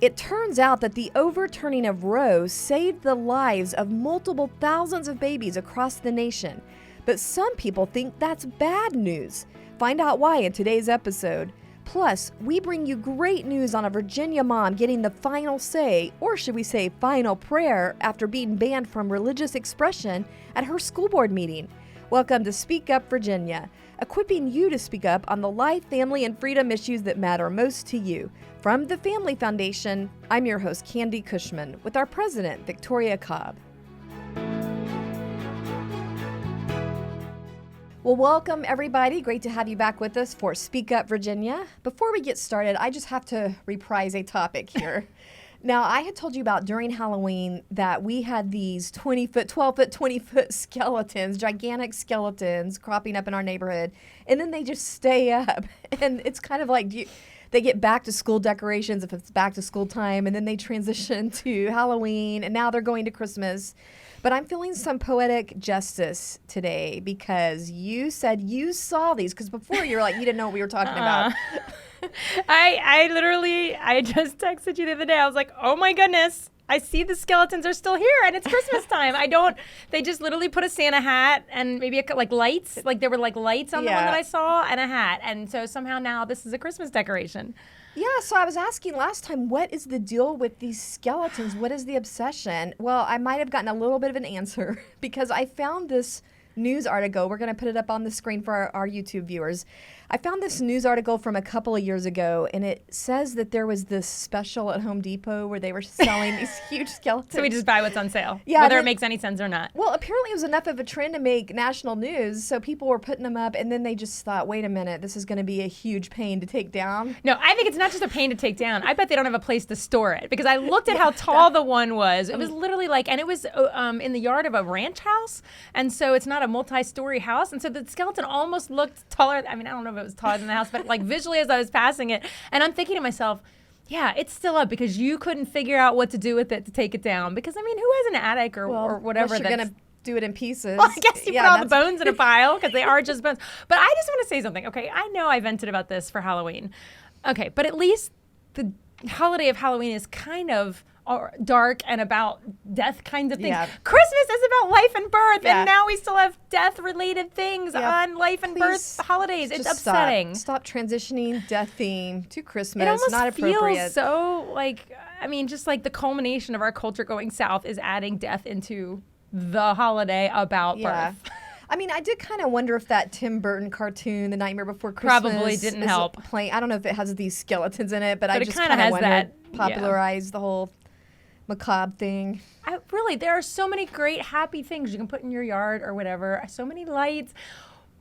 It turns out that the overturning of Roe saved the lives of multiple thousands of babies across the nation. But some people think that's bad news. Find out why in today's episode. Plus, we bring you great news on a Virginia mom getting the final say, or should we say final prayer, after being banned from religious expression at her school board meeting. Welcome to Speak Up Virginia, equipping you to speak up on the life, family, and freedom issues that matter most to you. From the Family Foundation, I'm your host, Candi Cushman, with our president, Victoria Cobb. Well, welcome everybody. Great to have you back with us for Speak Up Virginia. Before we get started, I just have to reprise a topic here. Now, I had told you about during Halloween that we had these 20-foot, 12-foot, 20-foot skeletons, gigantic skeletons cropping up in our neighborhood, and then they just stay up. And it's kind of like they get back to school decorations if it's back to school time, and then they transition to Halloween, and now they're going to Christmas. But I'm feeling some poetic justice today because you said you saw these, because before you were like, you didn't know what we were talking about. I just texted you the other day. I was like, oh my goodness, I see the skeletons are still here and it's Christmas time. They just literally put a Santa hat and maybe lights, like there were like lights on the one that I saw and a hat. And so somehow now this is a Christmas decoration. Yeah, so I was asking last time, what is the deal with these skeletons? What is the obsession? Well, I might have gotten a little bit of an answer because I found this news article. We're going to put it up on the screen for our YouTube viewers. I found this news article from a couple of years ago, and it says that there was this special at Home Depot where they were selling these huge skeletons. So we just buy what's on sale, yeah, whether it makes any sense or not. Well, apparently it was enough of a trend to make national news, so people were putting them up, and then they just thought, wait a minute, this is going to be a huge pain to take down. No, I think it's not just a pain to take down. I bet they don't have a place to store it, because I looked at how tall the one was. It was literally and it was in the yard of a ranch house, and so it's not a multi-story house, and so the skeleton almost looked taller. I mean, I don't know if it was taller than the house, but visually as I was passing it, and I'm thinking to myself, yeah, it's still up because you couldn't figure out what to do with it to take it down. Because, I mean, who has an attic or whatever? You're going to do it in pieces. Well, I guess you put all the bones in a pile because they are just bones. But I just want to say something. Okay, I know I vented about this for Halloween. Okay, but at least the holiday of Halloween is kind of dark and about death kinds of things. Yeah. Christmas is about life and birth, and now we still have death-related things on life and birth holidays. It's upsetting. Stop transitioning death theme to Christmas. It almost not appropriate. Feels so just like the culmination of our culture going south is adding death into the holiday about birth. I mean, I did kind of wonder if that Tim Burton cartoon, The Nightmare Before Christmas, probably didn't help. I don't know if it has these skeletons in it, but I just kind of wondered that popularized the whole macabre thing. There are so many great happy things you can put in your yard or whatever. So many lights.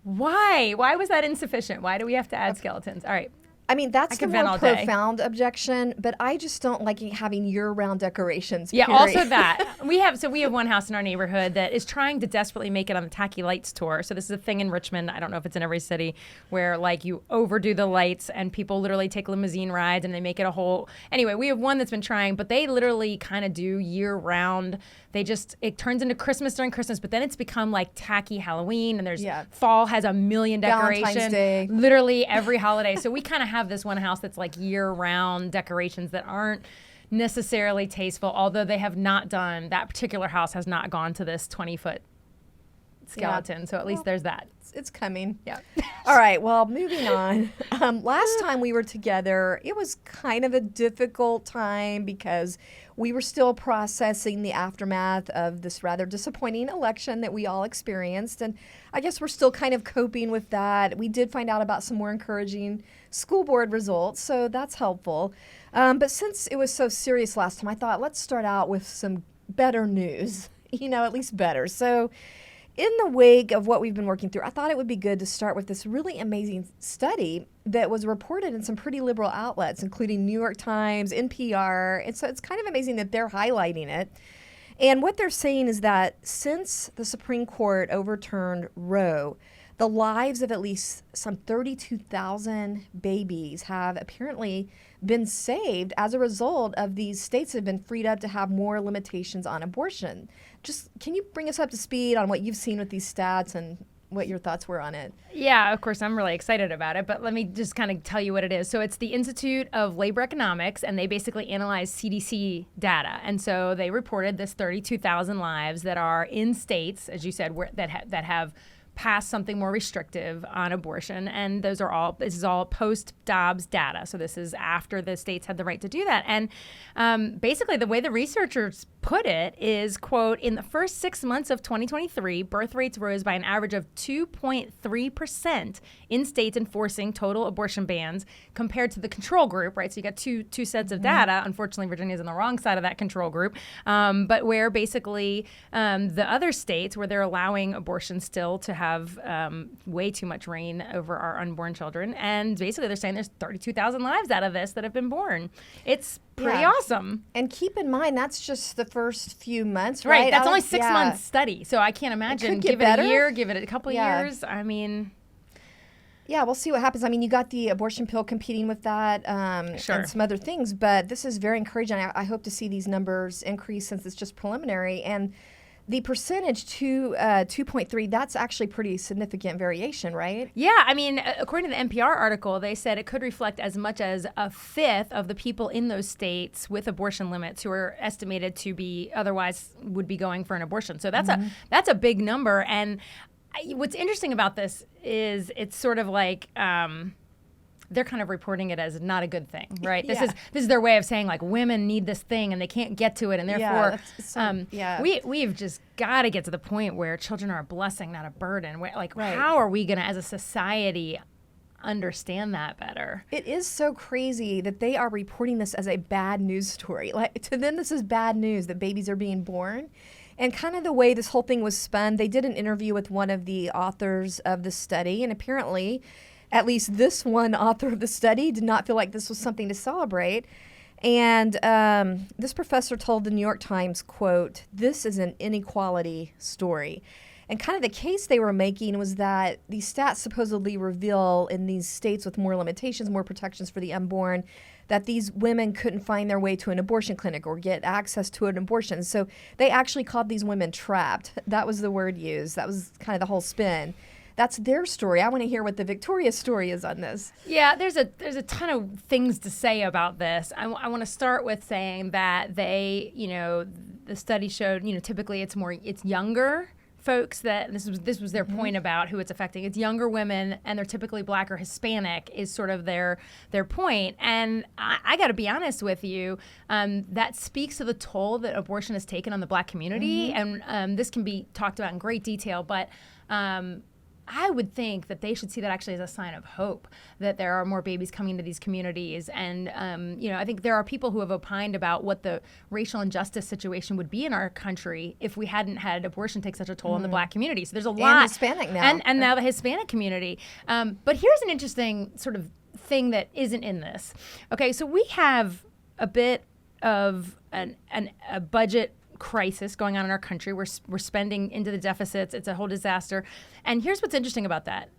Why was that insufficient? Why do we have to add skeletons? All right. I mean, that's the more profound objection, but I just don't like having year-round decorations. Yeah, also that. We have one house in our neighborhood that is trying to desperately make it on the Tacky Lights tour. So this is a thing in Richmond. I don't know if it's in every city where you overdo the lights and people literally take limousine rides and they make it a whole. Anyway, we have one that's been trying, but they literally kind of do year-round. It turns into Christmas during Christmas, but then it's become tacky Halloween, and there's fall has a million decorations. Valentine's Day. Literally every holiday. So we kind of have this one house that's year-round decorations that aren't necessarily tasteful, although that particular house has not gone to this 20-foot skeleton. So at least there's that. It's coming. Yeah. All right. Well, moving on. Last time we were together, it was kind of a difficult time because we were still processing the aftermath of this rather disappointing election that we all experienced. And I guess we're still kind of coping with that. We did find out about some more encouraging school board results, so that's helpful. But since it was so serious last time, I thought let's start out with some better news, at least better. So in the wake of what we've been working through, I thought it would be good to start with this really amazing study that was reported in some pretty liberal outlets, including New York Times, NPR. And so it's kind of amazing that they're highlighting it. And what they're saying is that since the Supreme Court overturned Roe, the lives of at least some 32,000 babies have apparently been saved as a result of these states that have been freed up to have more limitations on abortion. Just can you bring us up to speed on what you've seen with these stats and what your thoughts were on it. Yeah, of course, I'm really excited about it, but let me just kind of tell you what it is. So it's the Institute of Labor Economics, and they basically analyze CDC data. And so they reported this 32,000 lives that are in states, as you said, that have passed something more restrictive on abortion, and this is all post-Dobbs data. So this is after the states had the right to do that. And basically the way the researchers put it is, quote, in the first 6 months of 2023, birth rates rose by an average of 2.3% in states enforcing total abortion bans compared to the control group, right? So you got two sets of data. Unfortunately, Virginia's on the wrong side of that control group, but where basically the other states where they're allowing abortion still to have way too much reign over our unborn children. And basically they're saying there's 32,000 lives out of this that have been born. It's pretty awesome. And keep in mind, that's just the first few months, right? That's only 6 months study. So I can't imagine. Give it a year, give it a couple of years. I mean... Yeah, we'll see what happens. I mean, you got the abortion pill competing with that and some other things, but this is very encouraging. I hope to see these numbers increase since it's just preliminary. And the percentage to 2.3, that's actually pretty significant variation, right? Yeah, I mean, according to the NPR article, they said it could reflect as much as a fifth of the people in those states with abortion limits who are estimated to be otherwise would be going for an abortion. So that's a big number. And what's interesting about this is it's sort of like they're kind of reporting it as not a good thing, right? This is their way of saying like women need this thing and they can't get to it, and therefore we've just got to get to the point where children are a blessing, not a burden. How are we going to, as a society, understand that better? It is so crazy that they are reporting this as a bad news story. Like, to them, this is bad news that babies are being born. And kind of the way this whole thing was spun, they did an interview with one of the authors of the study, and apparently, at least this one author of the study did not feel like this was something to celebrate. And this professor told the New York Times, quote, "This is an inequality story." And kind of the case they were making was that these stats supposedly reveal in these states with more limitations, more protections for the unborn, that these women couldn't find their way to an abortion clinic or get access to an abortion. So they actually called these women trapped. That was the word used. That was kind of the whole spin. That's their story. I want to hear what the Victoria story is on this. Yeah, there's a ton of things to say about this. I want to start with saying that they, the study showed, typically it's younger folks that this was their point about who it's affecting. It's younger women, and they're typically Black or Hispanic is sort of their point. And I got to be honest with you, that speaks to the toll that abortion has taken on the Black community. And this can be talked about in great detail, but I would think that they should see that actually as a sign of hope, that there are more babies coming into these communities. And, I think there are people who have opined about what the racial injustice situation would be in our country if we hadn't had abortion take such a toll on the Black community. So there's a lot. And Hispanic now. And now the Hispanic community. But here's an interesting sort of thing that isn't in this. Okay, so we have a bit of a budget crisis going on in our country. We're spending into the deficits. It's a whole disaster. And here's what's interesting about that.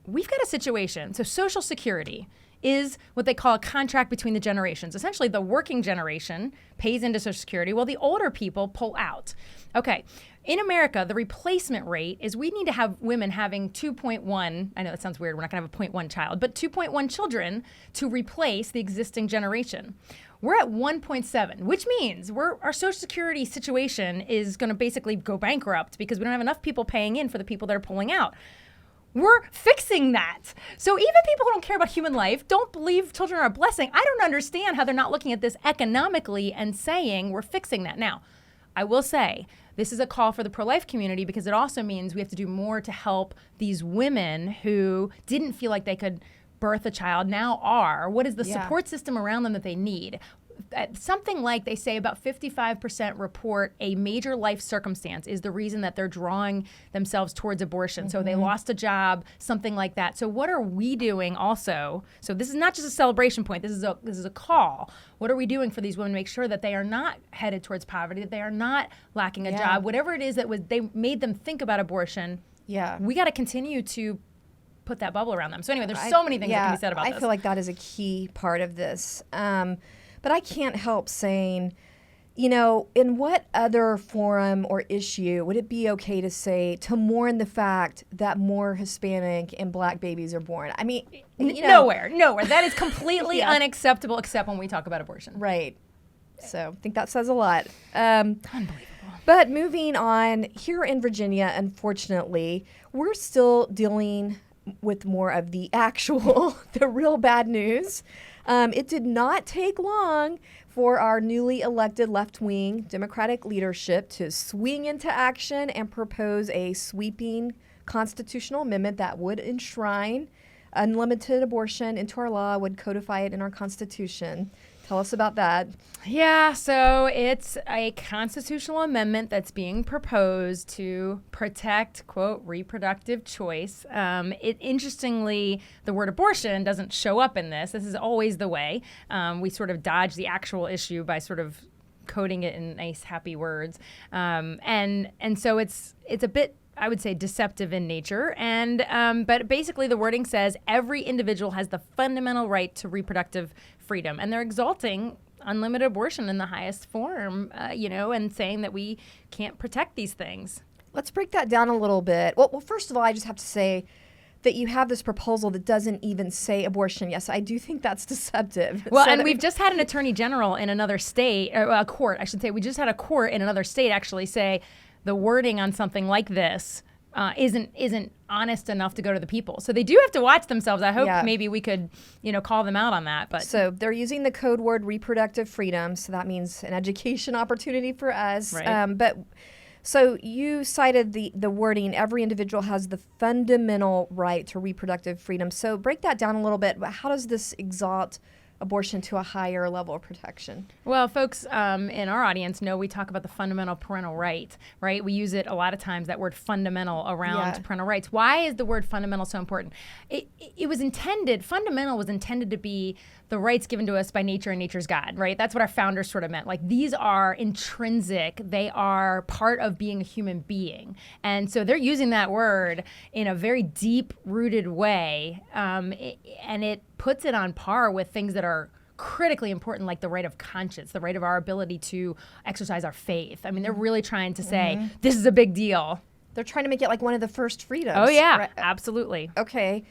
We've got a situation. So Social Security is what they call a contract between the generations. Essentially, the working generation pays into Social Security while the older people pull out. Okay. In America, the replacement rate is we need to have women having 2.1, I know that sounds weird, we're not going to have a 0.1 child, but 2.1 children to replace the existing generation. We're at 1.7, which means our Social Security situation is going to basically go bankrupt because we don't have enough people paying in for the people that are pulling out. We're fixing that. So even people who don't care about human life, don't believe children are a blessing, I don't understand how they're not looking at this economically and saying we're fixing that. Now, I will say, this is a call for the pro-life community because it also means we have to do more to help these women who didn't feel like they could birth a child, now are. What is the support system around them that they need? Something like they say about 55% report a major life circumstance is the reason that they're drawing themselves towards abortion. So they lost a job, something like that. So what are we doing also? So this is not just a celebration point. This is a call. What are we doing for these women to make sure that they are not headed towards poverty, that they are not lacking a job, whatever it is that they made them think about abortion? Yeah, we got to continue to put that bubble around them. So anyway, there's so many things that can be said about this. I feel like that is a key part of this. But I can't help saying, In what other forum or issue would it be okay to say to mourn the fact that more Hispanic and Black babies are born? I mean, nowhere. That is completely Yeah. unacceptable, except when we talk about abortion. Right. So I think that says a lot. Unbelievable. But moving on, here in Virginia, unfortunately, we're still dealing with more of the the real bad news. It did not take long for our newly elected left-wing Democratic leadership to swing into action and propose a sweeping constitutional amendment that would enshrine unlimited abortion into our law, would codify it in our Constitution. Tell us about that. Yeah, so it's a constitutional amendment that's being proposed to protect, quote, reproductive choice. Interestingly, the word abortion doesn't show up in this. This is always the way. We sort of dodge the actual issue by sort of coding it in nice, happy words. And so it's a bit, I would say, deceptive in nature. But basically the wording says every individual has the fundamental right to reproductive freedom. And they're exalting unlimited abortion in the highest form, and saying that we can't protect these things. Let's break that down a little bit. Well, first of all, I just have to say that you have this proposal that doesn't even say abortion. Yes, I do think that's deceptive. Well, and we've just had an attorney general in another state, or a court, I should say. We just had a court in another state actually say the wording on something like this isn't honest enough to go to the people. So they do have to watch themselves. I hope maybe we could, call them out on that. But so they're using the code word reproductive freedom. So that means an education opportunity for us. Right. So you cited the wording, every individual has the fundamental right to reproductive freedom. So break that down a little bit. How does this exalt abortion to a higher level of protection? Well, folks in our audience know we talk about the fundamental parental right, right? We use it a lot of times, that word fundamental, around parental rights. Why is the word fundamental so important? Fundamental was intended to be the rights given to us by nature and nature's God, right? That's what our founders sort of meant. Like, these are intrinsic. They are part of being a human being. And so they're using that word in a very deep-rooted way, and it puts it on par with things that are critically important, like the right of conscience, the right of our ability to exercise our faith. I mean, they're really trying to say, this is a big deal. They're trying to make it like one of the first freedoms. Oh, yeah, right? Absolutely. Okay.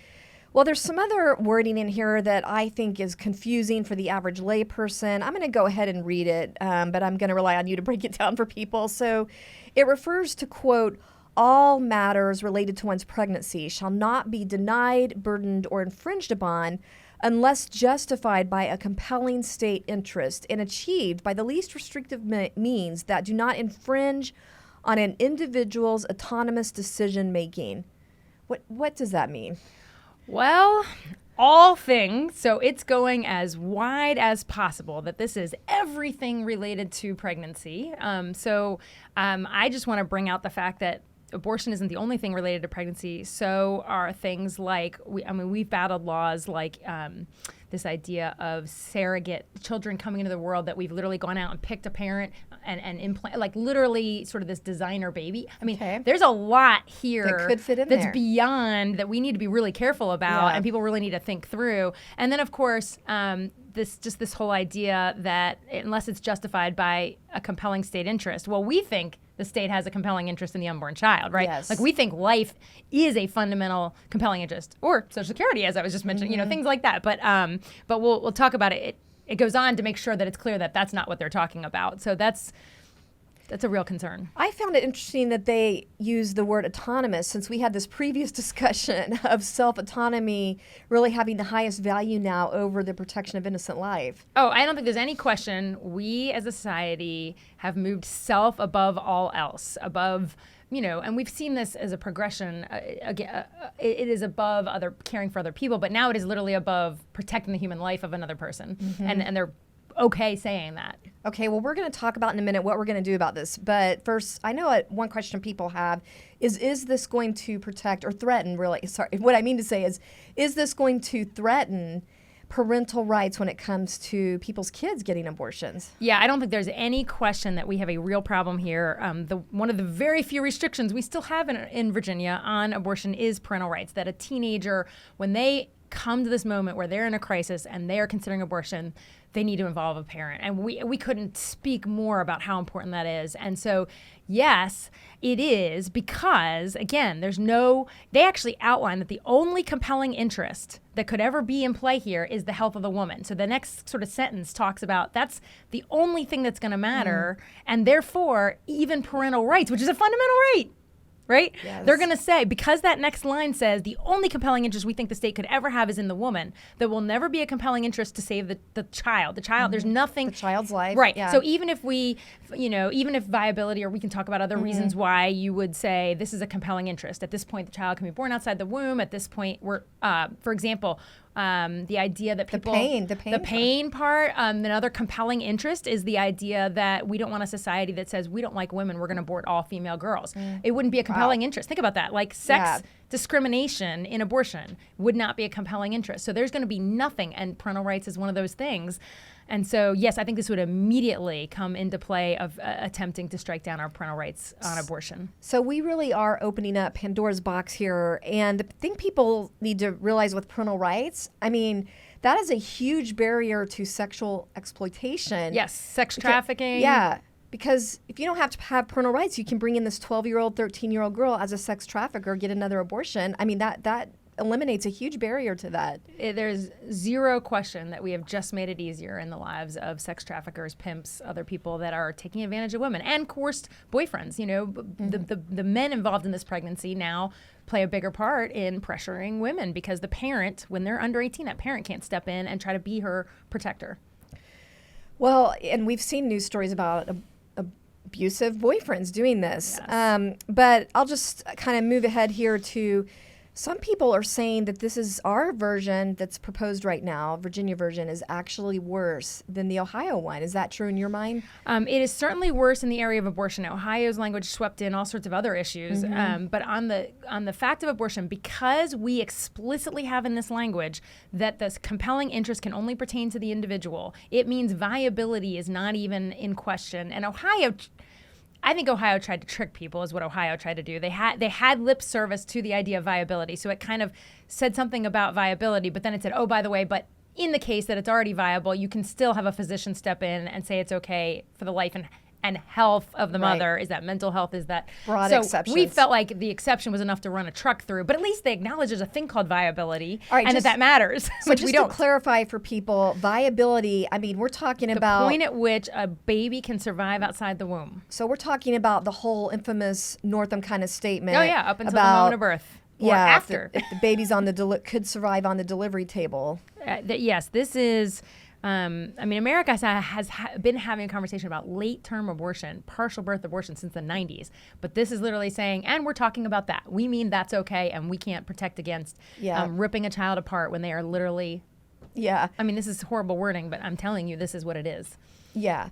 Well, there's some other wording in here that I think is confusing for the average layperson. I'm going to go ahead and read it, but I'm going to rely on you to break it down for people. So it refers to, quote, all matters related to one's pregnancy shall not be denied, burdened, or infringed upon unless justified by a compelling state interest and achieved by the least restrictive means that do not infringe on an individual's autonomous decision-making. What does that mean? Well, all things. So it's going as wide as possible, that this is everything related to pregnancy. I just want to bring out the fact that abortion isn't the only thing related to pregnancy. So are things like, we've battled laws like this idea of surrogate children coming into the world, that we've literally gone out and picked a parent and implant, like literally sort of this designer baby. I mean, there's a lot here that could fit in that's there. Beyond that we need to be really careful about, and people really need to think through. And then, of course, this whole idea that unless it's justified by a compelling state interest, well, we think the state has a compelling interest in the unborn child, right? Yes. Like, we think life is a fundamental compelling interest, or Social Security, as I was just mentioning, things like that. But we'll talk about it. It goes on to make sure that it's clear that that's not what they're talking about. So that's a real concern. I found it interesting that they use the word autonomous, since we had this previous discussion of self-autonomy really having the highest value now over the protection of innocent life. Oh, I don't think there's any question. We as a society have moved self above all else, above, and we've seen this as a progression. It is above caring for other people, but now it is literally above protecting the human life of another person. And they're okay saying that. Okay, well, we're going to talk about in a minute what we're going to do about this. But first, I know one question people have is this going to protect or threaten, really? Sorry, what I mean to say is this going to threaten parental rights when it comes to people's kids getting abortions? Yeah, I don't think there's any question that we have a real problem here. One of the very few restrictions we still have in Virginia on abortion is parental rights, that a teenager, when they come to this moment where they're in a crisis and they are considering abortion, they need to involve a parent. And we couldn't speak more about how important that is. And so, yes, it is, because, again, they actually outline that the only compelling interest that could ever be in play here is the health of the woman. So the next sort of sentence talks about that's the only thing that's going to matter. And therefore, even parental rights, which is a fundamental right, right? Yes. They're going to say, because that next line says the only compelling interest we think the state could ever have is in the woman, there will never be a compelling interest to save the child. The child, there's nothing. The child's life. Right. Yeah. So even if even if viability, or we can talk about other reasons why you would say this is a compelling interest. At this point, the child can be born outside the womb. At this point, for example, the idea that people the pain part. Another compelling interest is the idea that we don't want a society that says we don't like women, we're going to abort all female girls. It wouldn't be a compelling interest. Think about that. Like sex discrimination in abortion would not be a compelling interest. So there's going to be nothing, and parental rights is one of those things. And so, yes, I think this would immediately come into play of attempting to strike down our parental rights on abortion. So we really are opening up Pandora's box here. And I think people need to realize with parental rights, I mean, that is a huge barrier to sexual exploitation. Yes, sex trafficking. Yeah, because if you don't have to have parental rights, you can bring in this 12-year-old, 13-year-old girl as a sex trafficker, get another abortion. I mean, that eliminates a huge barrier to that. There's zero question that we have just made it easier in the lives of sex traffickers, pimps, other people that are taking advantage of women, and coerced boyfriends. The men involved in this pregnancy now play a bigger part in pressuring women, because the parent, when they're under 18, that parent can't step in and try to be her protector. Well, and we've seen news stories about abusive boyfriends doing this. Yes. But I'll just kind of move ahead here to, some people are saying that this is our version that's proposed right now, Virginia version, is actually worse than the Ohio one. Is that true in your mind? It is certainly worse in the area of abortion. Ohio's language swept in all sorts of other issues. But on the fact of abortion, because we explicitly have in this language that this compelling interest can only pertain to the individual, it means viability is not even in question. And I think Ohio tried to trick people, is what Ohio tried to do. They had lip service to the idea of viability. So it kind of said something about viability, but then it said, oh, by the way, but in the case that it's already viable, you can still have a physician step in and say it's okay for the life and health of the mother. Is that mental health? Is that broad so exceptions? We felt like the exception was enough to run a truck through, but at least they acknowledge there's a thing called viability, and that matters. So which just we don't. to clarify for people, viability, I mean, we're talking about the point at which a baby can survive outside the womb. So we're talking about the whole infamous Northam kind of statement. Oh yeah, up until the moment of birth. Or Yeah, after. If the baby's on could survive on the delivery table. Yes, this is. America has been having a conversation about late-term abortion, partial birth abortion since the 90s. But this is literally saying, and we're talking about that. We mean that's okay, and we can't protect against ripping a child apart when they are literally. Yeah. I mean, this is horrible wording, but I'm telling you, this is what it is. Yeah.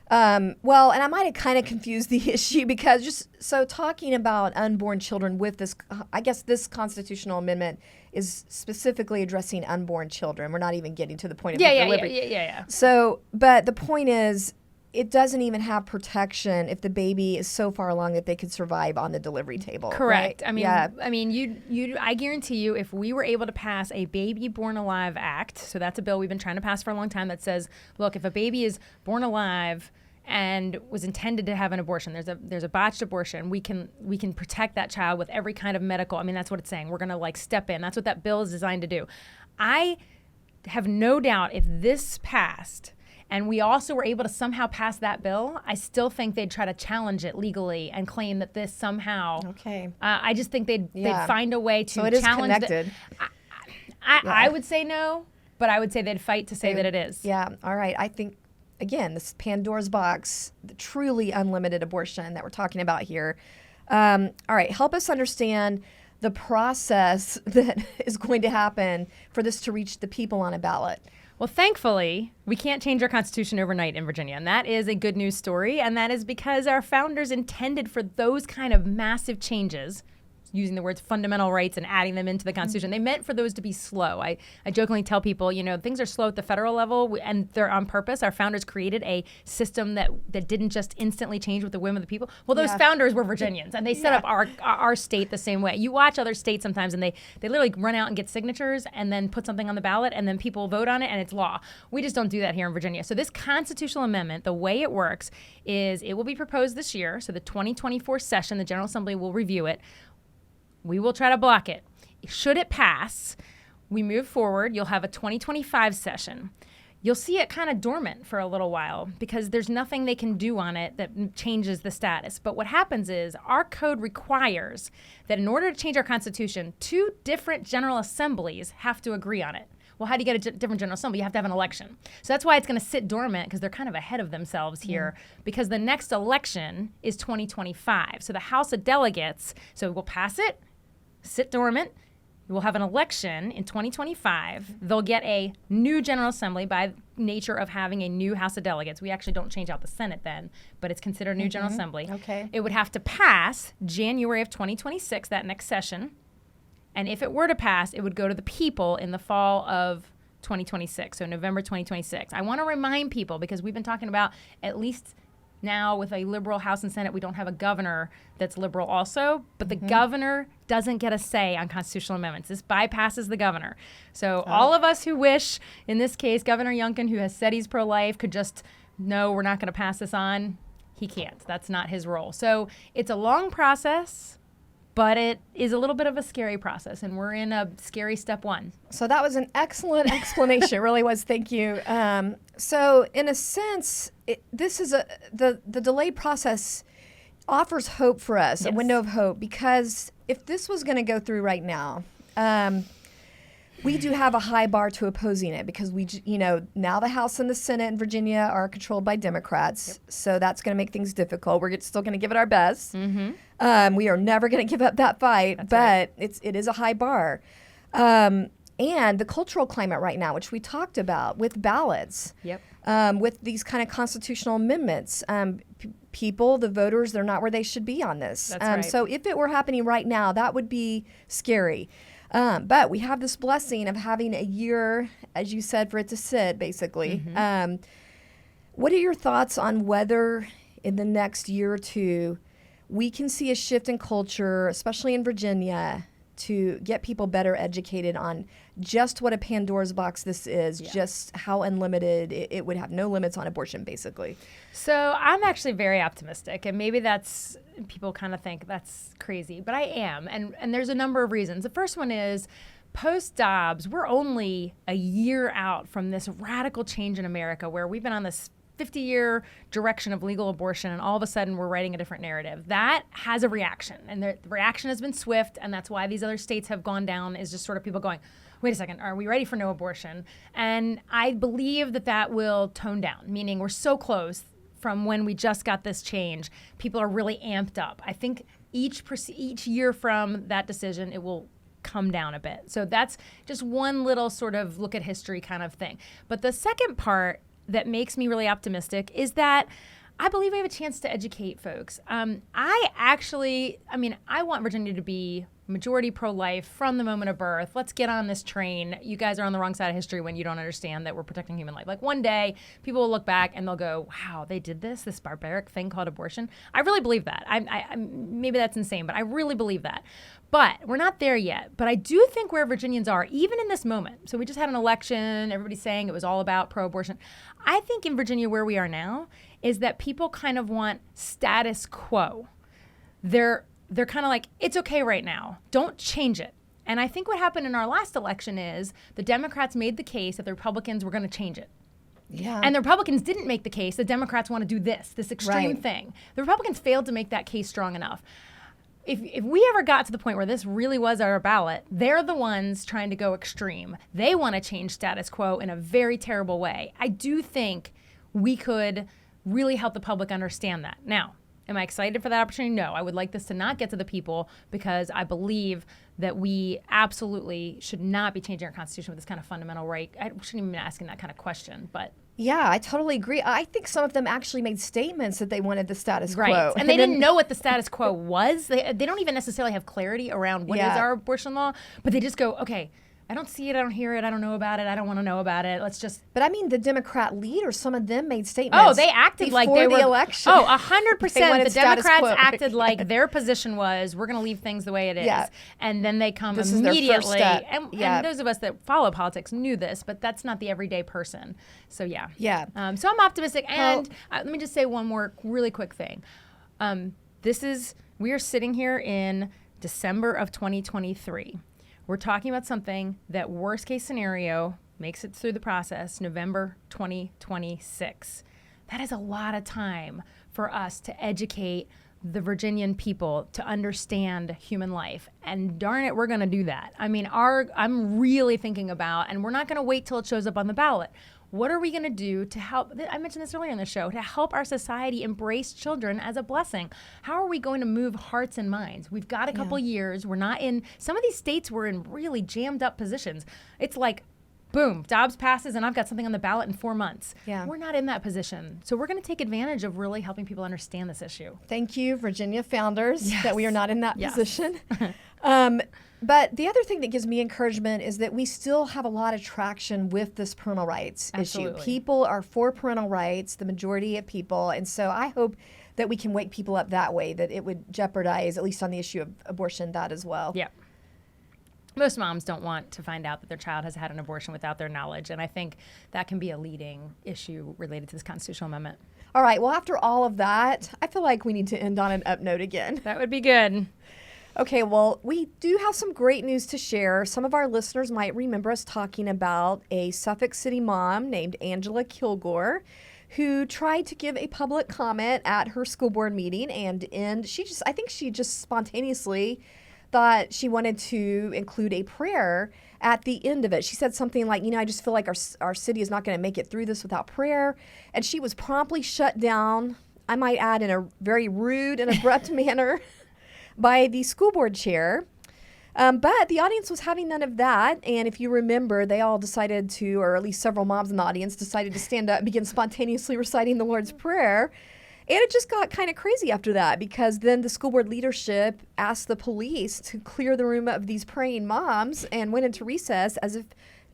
Well, and I might have kind of confused the issue, because talking about unborn children with this, I guess this constitutional amendment is specifically addressing unborn children. We're not even getting to the point of delivery. Yeah. So, but the point is, it doesn't even have protection if the baby is so far along that they could survive on the delivery table. Correct. Right? I guarantee you, if we were able to pass a Baby Born Alive Act, so that's a bill we've been trying to pass for a long time that says, look, if a baby is born alive and was intended to have an abortion, there's a botched abortion, we can protect that child with every kind of medical. I mean, that's what it's saying. We're going to step in. That's what that bill is designed to do. I have no doubt if this passed and we also were able to somehow pass that bill, I still think they'd try to challenge it legally and claim that this somehow. Okay. I just think they'd find a way to so it challenge is connected. I would say no, but I would say they'd fight to say that it is. Yeah. All right. I think, again, this Pandora's box, the truly unlimited abortion that we're talking about here. All right, help us understand the process that is going to happen for this to reach the people on a ballot. Well, thankfully, we can't change our Constitution overnight in Virginia, and that is a good news story, and that is because our founders intended for those kind of massive changes, using the words fundamental rights and adding them into the Constitution. They meant for those to be slow. I jokingly tell people, things are slow at the federal level, and they're on purpose. Our founders created a system that didn't just instantly change with the whim of the people. Well, those founders were Virginians, and they set up our state the same way. You watch other states sometimes, and they literally run out and get signatures and then put something on the ballot, and then people vote on it, and it's law. We just don't do that here in Virginia. So this constitutional amendment, the way it works is it will be proposed this year. So the 2024 session, the General Assembly will review it. We will try to block it. Should it pass, we move forward. You'll have a 2025 session. You'll see it kind of dormant for a little while because there's nothing they can do on it that changes the status. But what happens is our code requires that in order to change our Constitution, 2 different General Assemblies have to agree on it. Well, how do you get a different General Assembly? You have to have an election. So that's why it's going to sit dormant, because they're kind of ahead of themselves here, because the next election is 2025. So the House of Delegates, so we'll pass it, sit dormant. We'll have an election in 2025. They'll get a new General Assembly by nature of having a new House of Delegates. We actually don't change out the Senate then, but it's considered a new General Assembly. Okay. It would have to pass January of 2026, that next session. And if it were to pass, it would go to the people in the fall of 2026, so November 2026. I want to remind people, because we've been talking about, at least now with a liberal House and Senate, we don't have a governor that's liberal also, but the governor doesn't get a say on constitutional amendments. This bypasses the governor. So all of us who wish, in this case, Governor Youngkin, who has said he's pro-life, could just, no, we're not going to pass this on. He can't. That's not his role. So it's a long process, but it is a little bit of a scary process, and we're in a scary step 1. So that was an excellent explanation. It really was. Thank you. So in a sense, this is the delayed process offers hope for us, a window of hope, because if this was going to go through right now, we do have a high bar to opposing it, because now the House and the Senate in Virginia are controlled by Democrats. So that's going to make things difficult. We're still going to give it our best. We are never going to give up that fight, but it is a high bar. And the cultural climate right now, which we talked about with ballots, with these kind of constitutional amendments, people, the voters, they're not where they should be on this. That's right. So if it were happening right now, that would be scary. But we have this blessing of having a year, as you said, for it to sit, basically. What are your thoughts on whether in the next year or two we can see a shift in culture, especially in Virginia, to get people better educated on just what a Pandora's box this is, just how unlimited it would have no limits on abortion, basically? So I'm actually very optimistic, and maybe that's, people kind of think that's crazy, but I am, and there's a number of reasons. The first one is post-Dobbs, we're only a year out from this radical change in America where we've been on this 50-year direction of legal abortion, and all of a sudden we're writing a different narrative. That has a reaction, and the reaction has been swift, and that's why these other states have gone down, is just sort of people going, wait a second, are we ready for no abortion? And I believe that will tone down, meaning we're so close from when we just got this change. People are really amped up. I think each year from that decision, it will come down a bit. So that's just one little sort of look at history kind of thing. But the second part that makes me really optimistic is that I believe we have a chance to educate folks. I want Virginia to be majority pro-life from the moment of birth. Let's get on this train. You guys are on the wrong side of history when you don't understand that we're protecting human life. Like, one day, people will look back and they'll go, wow, they did this barbaric thing called abortion. I really believe that. I maybe that's insane, but I really believe that. But we're not there yet. But I do think where Virginians are, even in this moment, so we just had an election, everybody's saying it was all about pro-abortion. I think in Virginia where we are now is that people kind of want status quo. They're kind of like, it's okay right now. Don't change it. And I think what happened in our last election is the Democrats made the case that the Republicans were going to change it. Yeah. And the Republicans didn't make the case. The Democrats want to do this extreme thing. The Republicans failed to make that case strong enough. If we ever got to the point where this really was our ballot, they're the ones trying to go extreme. They want to change status quo in a very terrible way. I do think we could really help the public understand that. Now, Am I excited for that opportunity? No. I would like this to not get to the people because I believe that we absolutely should not be changing our Constitution with this kind of fundamental right. I shouldn't even be asking that kind of question, but... Yeah, I totally agree. I think some of them actually made statements that they wanted the status right. quo. And they didn't know what the status quo was. They don't even necessarily have clarity around what is our abortion law, but they just go, okay, I don't see it, I don't hear it, I don't know about it, I don't want to know about it. Let's just... But I mean, the Democrat leaders, some of them made statements. Oh, they acted like they were... Before the election. Oh, 100%. The Democrats quo. acted like their position was, we're going to leave things the way it is. Yeah. And then they come this immediately. Is their first step. And those of us that follow politics knew this, but that's not the everyday person. So, yeah. Yeah. So I'm optimistic. And let me just say one more really quick thing. We are sitting here in December of 2023. We're talking about something that worst case scenario makes it through the process, November 2026. That is a lot of time for us to educate the Virginian people to understand human life. And darn it, we're going to do that. I mean, I'm really thinking about, and we're not going to wait till it shows up on the ballot. What are we going to do to help? I mentioned this earlier in the show, to help our society embrace children as a blessing. How are we going to move hearts and minds? We've got a couple years. We're not in, some of these states were in really jammed up positions. It's like, boom, Dobbs passes and I've got something on the ballot in 4 months. Yeah. We're not in that position. So we're going to take advantage of really helping people understand this issue. Thank you, Virginia founders, that we are not in that position. But the other thing that gives me encouragement is that we still have a lot of traction with this parental rights issue. People are for parental rights, the majority of people. And so I hope that we can wake people up that way, that it would jeopardize, at least on the issue of abortion, that as well. Yeah. Most moms don't want to find out that their child has had an abortion without their knowledge. And I think that can be a leading issue related to this constitutional amendment. All right. Well, after all of that, I feel like we need to end on an up note again. That would be good. Okay, well, we do have some great news to share. Some of our listeners might remember us talking about a Suffolk City mom named Angela Kilgore who tried to give a public comment at her school board meeting, and I think she just spontaneously thought she wanted to include a prayer at the end of it. She said something like, I just feel like our city is not going to make it through this without prayer, and she was promptly shut down, I might add, in a very rude and abrupt manner by the school board chair. But the audience was having none of that. And if you remember, they all decided to, or at least several moms in the audience decided to stand up and begin spontaneously reciting the Lord's Prayer. And it just got kind of crazy after that, because then the school board leadership asked the police to clear the room of these praying moms and went into recess as if,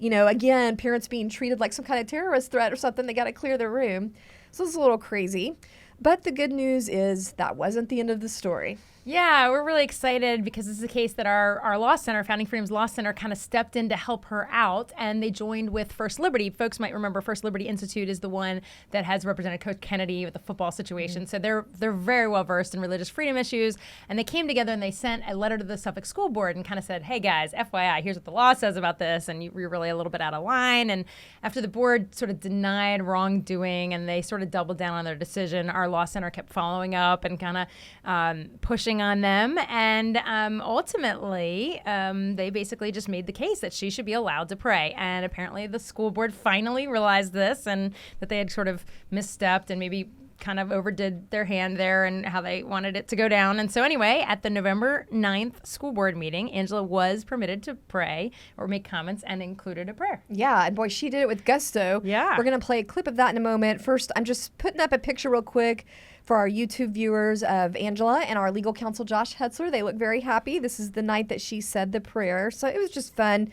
again, parents being treated like some kind of terrorist threat or something. They got to clear the room. So it's a little crazy. But the good news is that wasn't the end of the story. Yeah, we're really excited because this is a case that our Law Center, Founding Freedom's Law Center, kind of stepped in to help her out, and they joined with First Liberty. Folks might remember First Liberty Institute is the one that has represented Coach Kennedy with the football situation. So they're very well versed in religious freedom issues, and they came together and they sent a letter to the Suffolk School Board and kind of said, hey guys, FYI, here's what the law says about this, and you're really a little bit out of line. And after the board sort of denied wrongdoing and they sort of doubled down on their decision, our Law Center kept following up and kind of pushing on them, and ultimately they basically just made the case that she should be allowed to pray. And apparently the school board finally realized this, and that they had sort of misstepped and maybe kind of overdid their hand there and how they wanted it to go down. And so anyway, at the November 9th school board meeting, Angela was permitted to pray or make comments and included a prayer. Yeah, and boy, she did it with gusto. Yeah. We're going to play a clip of that in a moment. First, I'm just putting up a picture real quick for our YouTube viewers of Angela and our legal counsel, Josh Hetzler. They look very happy. This is the night that she said the prayer. So it was just fun.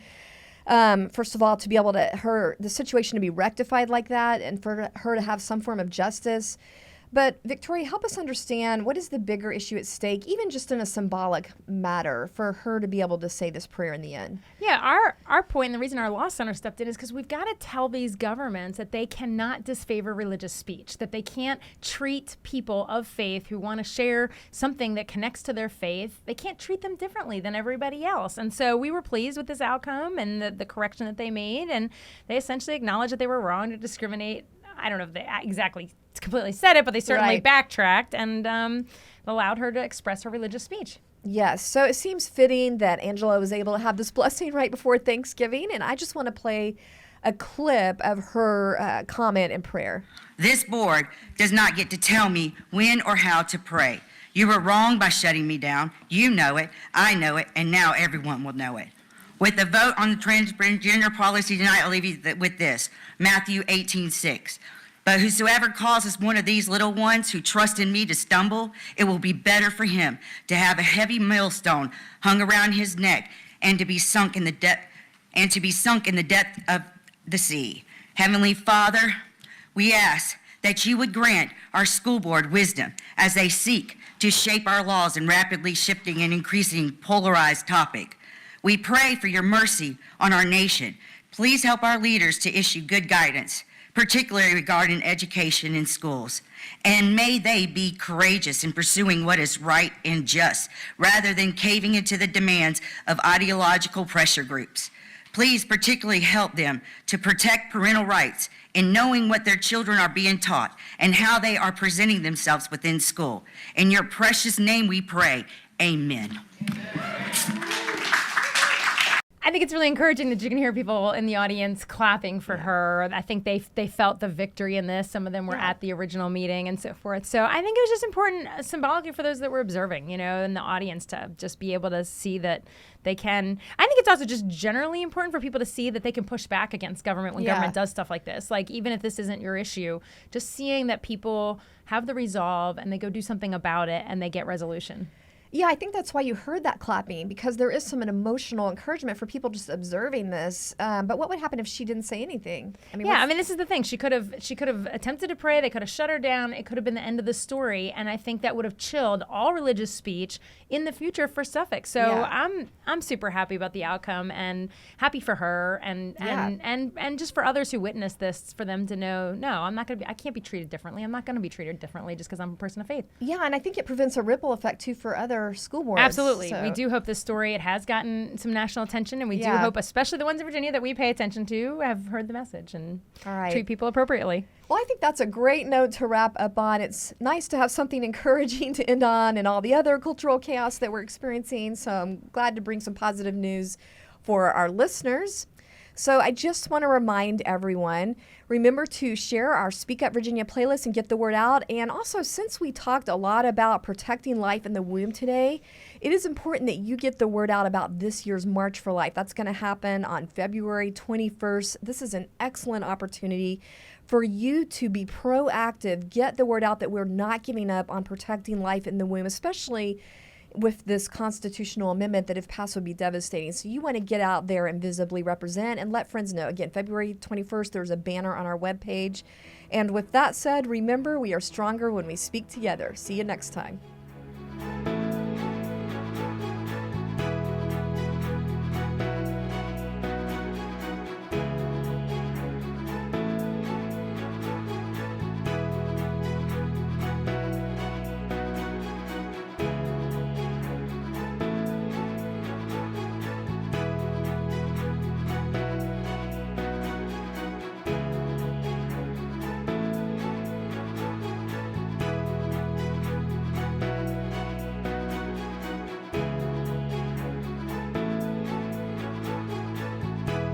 First of all, to be able to, the situation to be rectified like that and for her to have some form of justice. But Victoria, help us understand, what is the bigger issue at stake, even just in a symbolic matter, for her to be able to say this prayer in the end? Yeah, our point, and the reason our Law Center stepped in, is because we've got to tell these governments that they cannot disfavor religious speech, that they can't treat people of faith who want to share something that connects to their faith, they can't treat them differently than everybody else. And so we were pleased with this outcome and the correction that they made, and they essentially acknowledged that they were wrong to discriminate. I don't know if they exactly completely said it, but they certainly backtracked and allowed her to express her religious speech. Yes, so it seems fitting that Angela was able to have this blessing right before Thanksgiving, and I just want to play a clip of her comment and prayer. This board does not get to tell me when or how to pray. You were wrong by shutting me down. You know it, I know it, and now everyone will know it. With the vote on the transgender policy tonight, I'll leave you with this, Matthew 18:6. But whosoever causes one of these little ones who trust in me to stumble, it will be better for him to have a heavy millstone hung around his neck and to be sunk in the depth of the sea. Heavenly Father, we ask that you would grant our school board wisdom as they seek to shape our laws in rapidly shifting and increasing polarized topic. We pray for your mercy on our nation. Please help our leaders to issue good guidance, particularly regarding education in schools. And may they be courageous in pursuing what is right and just, rather than caving into the demands of ideological pressure groups. Please particularly help them to protect parental rights in knowing what their children are being taught and how they are presenting themselves within school. In your precious name we pray, amen. I think it's really encouraging that you can hear people in the audience clapping for her. I think they felt the victory in this. Some of them were at the original meeting and so forth. So I think it was just important symbolically for those that were observing, in the audience to just be able to see that they can. I think it's also just generally important for people to see that they can push back against government when government does stuff like this. Like, even if this isn't your issue, just seeing that people have the resolve and they go do something about it and they get resolution. Yeah, I think that's why you heard that clapping, because there is some emotional encouragement for people just observing this. But what would happen if she didn't say anything? This is the thing. She could have attempted to pray. They could have shut her down. It could have been the end of the story. And I think that would have chilled all religious speech in the future for Suffolk. So I'm super happy about the outcome and happy for her and just for others who witnessed this, for them to know, no, I can't be treated differently. I'm not going to be treated differently just because I'm a person of faith. Yeah, and I think it prevents a ripple effect too for other school boards. Absolutely. So. We do hope this story, it has gotten some national attention, and we do hope, especially the ones in Virginia that we pay attention to, have heard the message and treat people appropriately. Well, I think that's a great note to wrap up on. It's nice to have something encouraging to end on and all the other cultural chaos that we're experiencing. So I'm glad to bring some positive news for our listeners. So I just want to remind everyone, remember to share our Speak Up Virginia playlist and get the word out. And also, since we talked a lot about protecting life in the womb today, it is important that you get the word out about this year's March for Life. That's going to happen on February 21st. This is an excellent opportunity for you to be proactive, get the word out that we're not giving up on protecting life in the womb, especially with this constitutional amendment that if passed would be devastating. So you want to get out there and visibly represent and let friends know. Again, February 21st, there's a banner on our webpage. And with that said, remember, we are stronger when we speak together. See you next time.